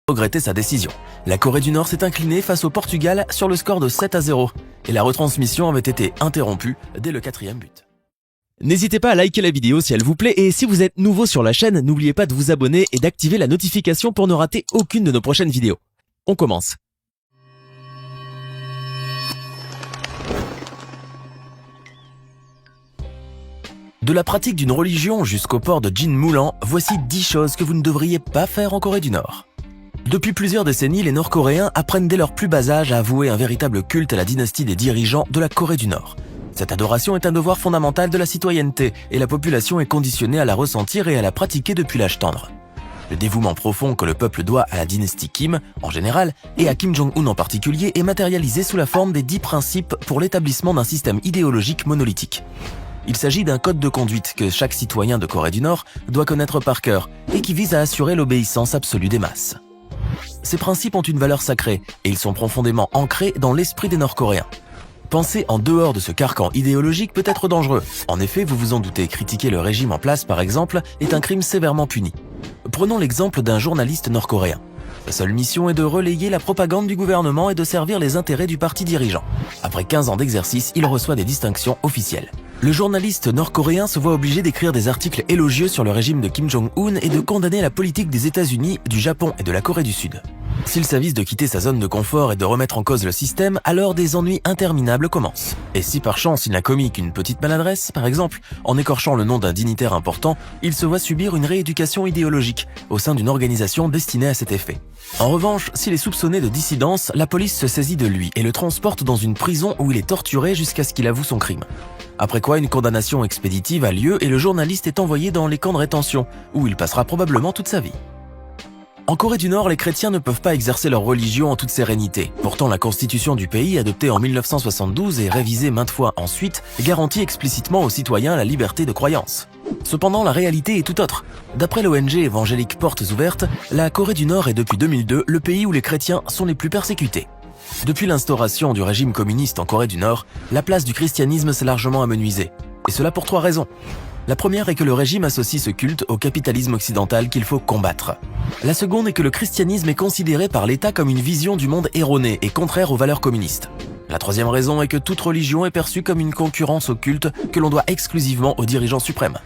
regretté sa décision. La Corée du Nord s'est inclinée face au Portugal sur le score de 7-0 et la retransmission avait été interrompue dès le 4e but. N'hésitez pas à liker la vidéo si elle vous plaît et si vous êtes nouveau sur la chaîne, n'oubliez pas de vous abonner et d'activer la notification pour ne rater aucune de nos prochaines vidéos. On commence. De la pratique d'une religion jusqu'au port de jeans moulants, voici 10 choses que vous ne devriez pas faire en Corée du Nord. Depuis plusieurs décennies, les Nord-Coréens apprennent dès leur plus bas âge à avouer un véritable culte à la dynastie des dirigeants de la Corée du Nord. Cette adoration est un devoir fondamental de la citoyenneté et la population est conditionnée à la ressentir et à la pratiquer depuis l'âge tendre. Le dévouement profond que le peuple doit à la dynastie Kim, en général, et à Kim Jong-un en particulier, est matérialisé sous la forme des 10 principes pour l'établissement d'un système idéologique monolithique. Il s'agit d'un code de conduite que chaque citoyen de Corée du Nord doit connaître par cœur et qui vise à assurer l'obéissance absolue des masses. Ces principes ont une valeur sacrée et ils sont profondément ancrés dans l'esprit des Nord-Coréens. Penser en dehors de ce carcan idéologique peut être dangereux. En effet, vous vous en doutez, critiquer le régime en place par exemple est un crime sévèrement puni. Prenons l'exemple d'un journaliste nord-coréen. Sa seule mission est de relayer la propagande du gouvernement et de servir les intérêts du parti dirigeant. Après 15 ans d'exercice, il reçoit des distinctions officielles. Le journaliste nord-coréen se voit obligé d'écrire des articles élogieux sur le régime de Kim Jong-un et de condamner la politique des États-Unis, du Japon et de la Corée du Sud. S'il s'avise de quitter sa zone de confort et de remettre en cause le système, alors des ennuis interminables commencent. Et si par chance il n'a commis qu'une petite maladresse, par exemple, en écorchant le nom d'un dignitaire important, il se voit subir une rééducation idéologique au sein d'une organisation destinée à cet effet. En revanche, s'il est soupçonné de dissidence, la police se saisit de lui et le transporte dans une prison où il est torturé jusqu'à ce qu'il avoue son crime. Après quoi, une condamnation expéditive a lieu et le journaliste est envoyé dans les camps de rétention, où il passera probablement toute sa vie. En Corée du Nord, les chrétiens ne peuvent pas exercer leur religion en toute sérénité. Pourtant, la constitution du pays, adoptée en 1972 et révisée maintes fois ensuite, garantit explicitement aux citoyens la liberté de croyance. Cependant, la réalité est tout autre. D'après l'ONG évangélique Portes Ouvertes, la Corée du Nord est depuis 2002 le pays où les chrétiens sont les plus persécutés. Depuis l'instauration du régime communiste en Corée du Nord, la place du christianisme s'est largement amenuisée. Et cela pour 3 raisons. La première est que le régime associe ce culte au capitalisme occidental qu'il faut combattre. La seconde est que le christianisme est considéré par l'État comme une vision du monde erronée et contraire aux valeurs communistes. La troisième raison est que toute religion est perçue comme une concurrence au culte que l'on doit exclusivement aux dirigeants suprêmes.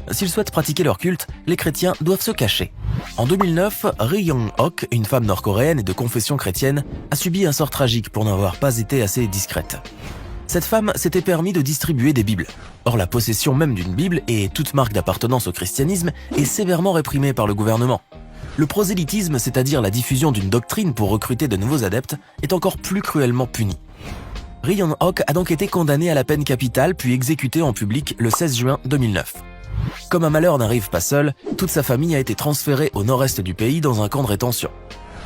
S'ils souhaitent pratiquer leur culte, les chrétiens doivent se cacher. En 2009, Ri Yong-ok, une femme nord-coréenne et de confession chrétienne, a subi un sort tragique pour n'avoir pas été assez discrète. Cette femme s'était permis de distribuer des bibles. Or, la possession même d'une bible et toute marque d'appartenance au christianisme est sévèrement réprimée par le gouvernement. Le prosélytisme, c'est-à-dire la diffusion d'une doctrine pour recruter de nouveaux adeptes, est encore plus cruellement puni. Ri Yong-ok a donc été condamné à la peine capitale puis exécuté en public le 16 juin 2009. Comme un malheur n'arrive pas seul, toute sa famille a été transférée au nord-est du pays dans un camp de rétention.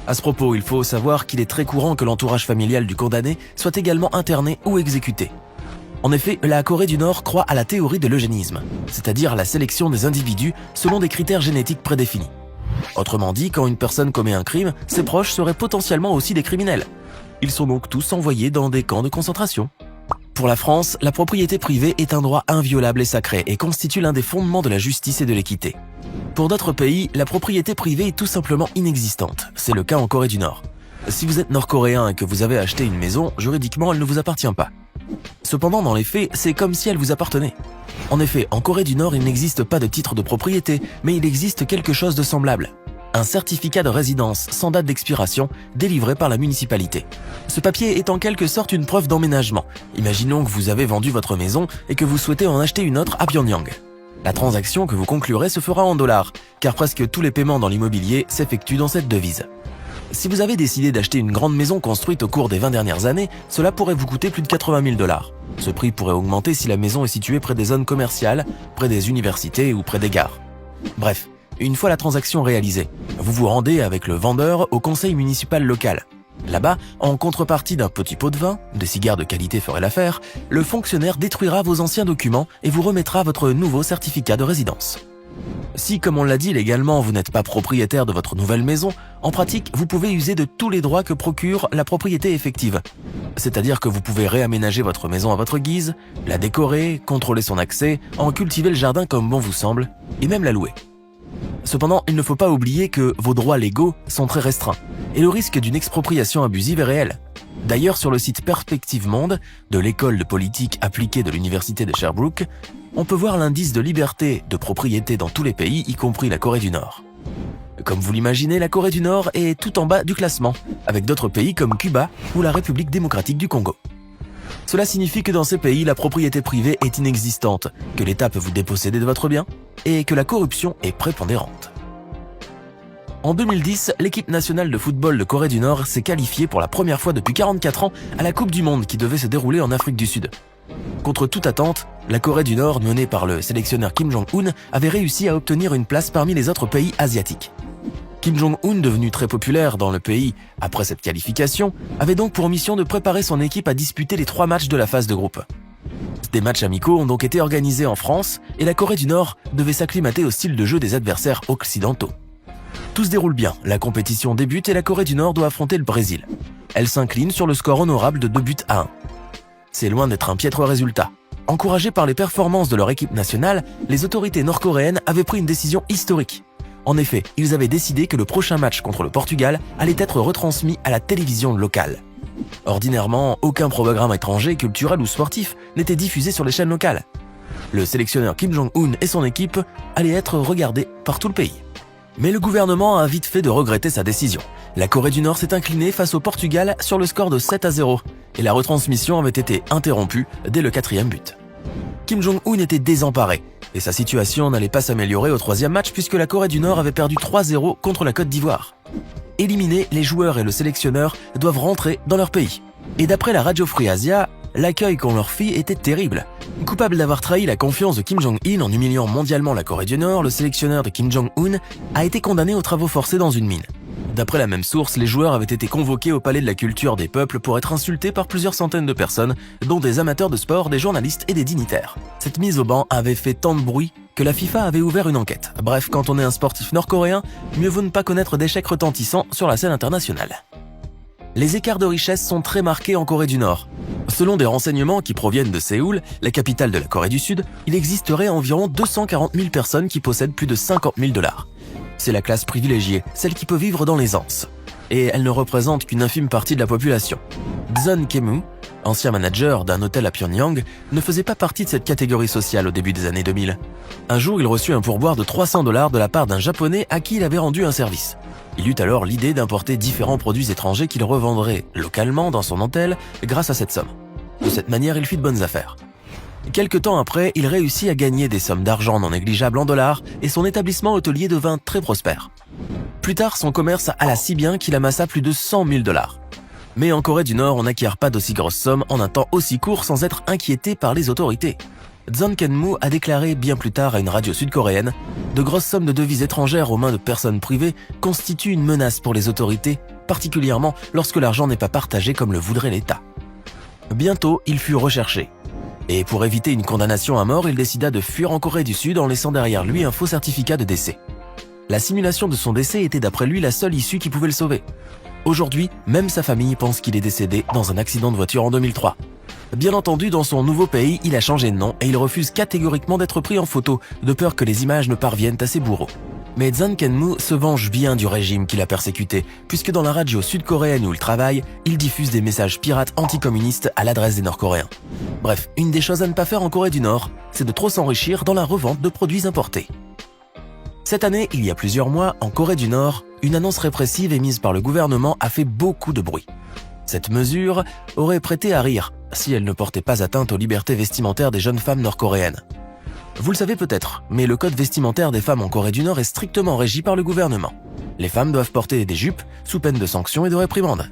À ce propos, il faut savoir qu'il est très courant que l'entourage familial du condamné soit également interné ou exécuté. En effet, la Corée du Nord croit à la théorie de l'eugénisme, c'est-à-dire la sélection des individus selon des critères génétiques prédéfinis. Autrement dit, quand une personne commet un crime, ses proches seraient potentiellement aussi des criminels. Ils sont donc tous envoyés dans des camps de concentration. Pour la France, la propriété privée est un droit inviolable et sacré et constitue l'un des fondements de la justice et de l'équité. Pour d'autres pays, la propriété privée est tout simplement inexistante. C'est le cas en Corée du Nord. Si vous êtes nord-coréen et que vous avez acheté une maison, juridiquement elle ne vous appartient pas. Cependant, dans les faits, c'est comme si elle vous appartenait. En effet, en Corée du Nord, il n'existe pas de titre de propriété, mais il existe quelque chose de semblable. Un certificat de résidence sans date d'expiration délivré par la municipalité. Ce papier est en quelque sorte une preuve d'emménagement. Imaginons que vous avez vendu votre maison et que vous souhaitez en acheter une autre à Pyongyang. La transaction que vous conclurez se fera en dollars, car presque tous les paiements dans l'immobilier s'effectuent dans cette devise. Si vous avez décidé d'acheter une grande maison construite au cours des 20 dernières années, cela pourrait vous coûter plus de 80 000 $. Ce prix pourrait augmenter si la maison est située près des zones commerciales, près des universités ou près des gares. Bref, une fois la transaction réalisée, vous vous rendez avec le vendeur au conseil municipal local. Là-bas, en contrepartie d'un petit pot de vin, des cigares de qualité feraient l'affaire, le fonctionnaire détruira vos anciens documents et vous remettra votre nouveau certificat de résidence. Si, comme on l'a dit légalement, vous n'êtes pas propriétaire de votre nouvelle maison, en pratique, vous pouvez user de tous les droits que procure la propriété effective. C'est-à-dire que vous pouvez réaménager votre maison à votre guise, la décorer, contrôler son accès, en cultiver le jardin comme bon vous semble, et même la louer. Cependant, il ne faut pas oublier que vos droits légaux sont très restreints et le risque d'une expropriation abusive est réel. D'ailleurs, sur le site Perspective Monde de l'école de politique appliquée de l'université de Sherbrooke, on peut voir l'indice de liberté de propriété dans tous les pays, y compris la Corée du Nord. Comme vous l'imaginez, la Corée du Nord est tout en bas du classement, avec d'autres pays comme Cuba ou la République démocratique du Congo. Cela signifie que dans ces pays, la propriété privée est inexistante, que l'État peut vous déposséder de votre bien et que la corruption est prépondérante. En 2010, l'équipe nationale de football de Corée du Nord s'est qualifiée pour la première fois depuis 44 ans à la Coupe du Monde qui devait se dérouler en Afrique du Sud. Contre toute attente, la Corée du Nord, menée par le sélectionneur Kim Jong-un, avait réussi à obtenir une place parmi les autres pays asiatiques. Kim Jong-un, devenu très populaire dans le pays après cette qualification, avait donc pour mission de préparer son équipe à disputer les 3 matchs de la phase de groupe. Des matchs amicaux ont donc été organisés en France et la Corée du Nord devait s'acclimater au style de jeu des adversaires occidentaux. Tout se déroule bien, la compétition débute et la Corée du Nord doit affronter le Brésil. Elle s'incline sur le score honorable de 2-1. C'est loin d'être un piètre résultat. Encouragés par les performances de leur équipe nationale, les autorités nord-coréennes avaient pris une décision historique. En effet, ils avaient décidé que le prochain match contre le Portugal allait être retransmis à la télévision locale. Ordinairement, aucun programme étranger, culturel ou sportif n'était diffusé sur les chaînes locales. Le sélectionneur Kim Jong-un et son équipe allaient être regardés par tout le pays. Mais le gouvernement a vite fait de regretter sa décision. La Corée du Nord s'est inclinée face au Portugal sur le score de 7-0 et la retransmission avait été interrompue dès le 4e but. Kim Jong-un était désemparé et sa situation n'allait pas s'améliorer au 3e match puisque la Corée du Nord avait perdu 3-0 contre la Côte d'Ivoire. Éliminés, les joueurs et le sélectionneur doivent rentrer dans leur pays. Et d'après la radio Free Asia, l'accueil qu'on leur fit était terrible. Coupable d'avoir trahi la confiance de Kim Jong-un en humiliant mondialement la Corée du Nord, le sélectionneur de Kim Jong-un a été condamné aux travaux forcés dans une mine. D'après la même source, les joueurs avaient été convoqués au Palais de la Culture des Peuples pour être insultés par plusieurs centaines de personnes, dont des amateurs de sport, des journalistes et des dignitaires. Cette mise au banc avait fait tant de bruit que la FIFA avait ouvert une enquête. Bref, quand on est un sportif nord-coréen, mieux vaut ne pas connaître d'échecs retentissants sur la scène internationale. Les écarts de richesse sont très marqués en Corée du Nord. Selon des renseignements qui proviennent de Séoul, la capitale de la Corée du Sud, il existerait environ 240 000 personnes qui possèdent plus de 50 000 $. C'est la classe privilégiée, celle qui peut vivre dans l'aisance. Et elle ne représente qu'une infime partie de la population. Dzon Kemu, ancien manager d'un hôtel à Pyongyang, ne faisait pas partie de cette catégorie sociale au début des années 2000. Un jour, il reçut un pourboire de 300 $ de la part d'un Japonais à qui il avait rendu un service. Il eut alors l'idée d'importer différents produits étrangers qu'il revendrait localement dans son hôtel grâce à cette somme. De cette manière, il fit de bonnes affaires. Quelque temps après, il réussit à gagner des sommes d'argent non négligeables en dollars et son établissement hôtelier devint très prospère. Plus tard, son commerce alla si bien qu'il amassa plus de 100 000 $. Mais en Corée du Nord, on n'acquiert pas d'aussi grosses sommes en un temps aussi court sans être inquiété par les autorités. Dzon Kenmu a déclaré bien plus tard à une radio sud-coréenne « De grosses sommes de devises étrangères aux mains de personnes privées constituent une menace pour les autorités, particulièrement lorsque l'argent n'est pas partagé comme le voudrait l'État. » Bientôt, il fut recherché. Et pour éviter une condamnation à mort, il décida de fuir en Corée du Sud en laissant derrière lui un faux certificat de décès. La simulation de son décès était d'après lui la seule issue qui pouvait le sauver. Aujourd'hui, même sa famille pense qu'il est décédé dans un accident de voiture en 2003. Bien entendu, dans son nouveau pays, il a changé de nom et il refuse catégoriquement d'être pris en photo, de peur que les images ne parviennent à ses bourreaux. Mais Dzon Kenmu se venge bien du régime qui l'a persécuté, puisque dans la radio sud-coréenne où il travaille, il diffuse des messages pirates anticommunistes à l'adresse des Nord-Coréens. Bref, une des choses à ne pas faire en Corée du Nord, c'est de trop s'enrichir dans la revente de produits importés. Cette année, il y a plusieurs mois, en Corée du Nord, une annonce répressive émise par le gouvernement a fait beaucoup de bruit. Cette mesure aurait prêté à rire si elle ne portait pas atteinte aux libertés vestimentaires des jeunes femmes nord-coréennes. Vous le savez peut-être, mais le code vestimentaire des femmes en Corée du Nord est strictement régi par le gouvernement. Les femmes doivent porter des jupes sous peine de sanctions et de réprimandes.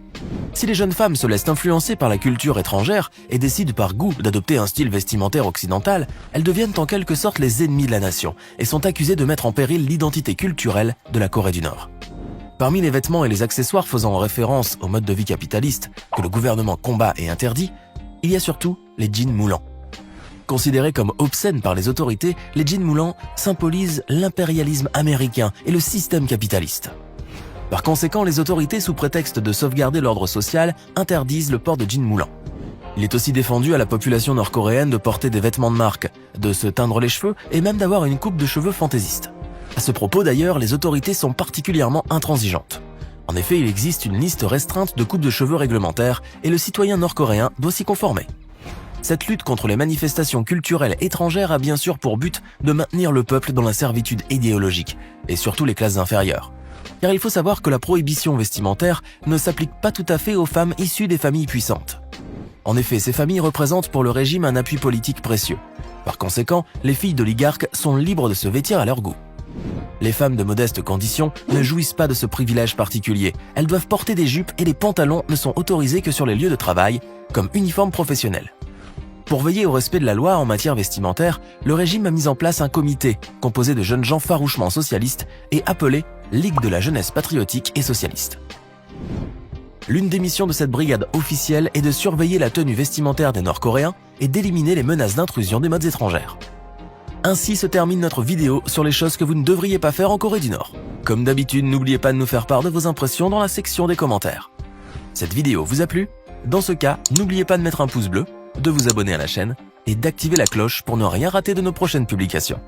Si les jeunes femmes se laissent influencer par la culture étrangère et décident par goût d'adopter un style vestimentaire occidental, elles deviennent en quelque sorte les ennemies de la nation et sont accusées de mettre en péril l'identité culturelle de la Corée du Nord. Parmi les vêtements et les accessoires faisant référence au mode de vie capitaliste que le gouvernement combat et interdit, il y a surtout les jeans moulants. Considérés comme obscènes par les autorités, les jeans moulants symbolisent l'impérialisme américain et le système capitaliste. Par conséquent, les autorités, sous prétexte de sauvegarder l'ordre social, interdisent le port de jeans moulants. Il est aussi défendu à la population nord-coréenne de porter des vêtements de marque, de se teindre les cheveux et même d'avoir une coupe de cheveux fantaisiste. À ce propos d'ailleurs, les autorités sont particulièrement intransigeantes. En effet, il existe une liste restreinte de coupes de cheveux réglementaires et le citoyen nord-coréen doit s'y conformer. Cette lutte contre les manifestations culturelles étrangères a bien sûr pour but de maintenir le peuple dans la servitude idéologique, et surtout les classes inférieures. Car il faut savoir que la prohibition vestimentaire ne s'applique pas tout à fait aux femmes issues des familles puissantes. En effet, ces familles représentent pour le régime un appui politique précieux. Par conséquent, les filles d'oligarques sont libres de se vêtir à leur goût. Les femmes de modestes conditions ne jouissent pas de ce privilège particulier. Elles doivent porter des jupes et les pantalons ne sont autorisés que sur les lieux de travail, comme uniforme professionnel. Pour veiller au respect de la loi en matière vestimentaire, le régime a mis en place un comité composé de jeunes gens farouchement socialistes et appelé Ligue de la jeunesse patriotique et socialiste. L'une des missions de cette brigade officielle est de surveiller la tenue vestimentaire des Nord-Coréens et d'éliminer les menaces d'intrusion des modes étrangères. Ainsi se termine notre vidéo sur les choses que vous ne devriez pas faire en Corée du Nord. Comme d'habitude, n'oubliez pas de nous faire part de vos impressions dans la section des commentaires. Cette vidéo vous a plu? Dans ce cas, n'oubliez pas de mettre un pouce bleu, de vous abonner à la chaîne et d'activer la cloche pour ne rien rater de nos prochaines publications.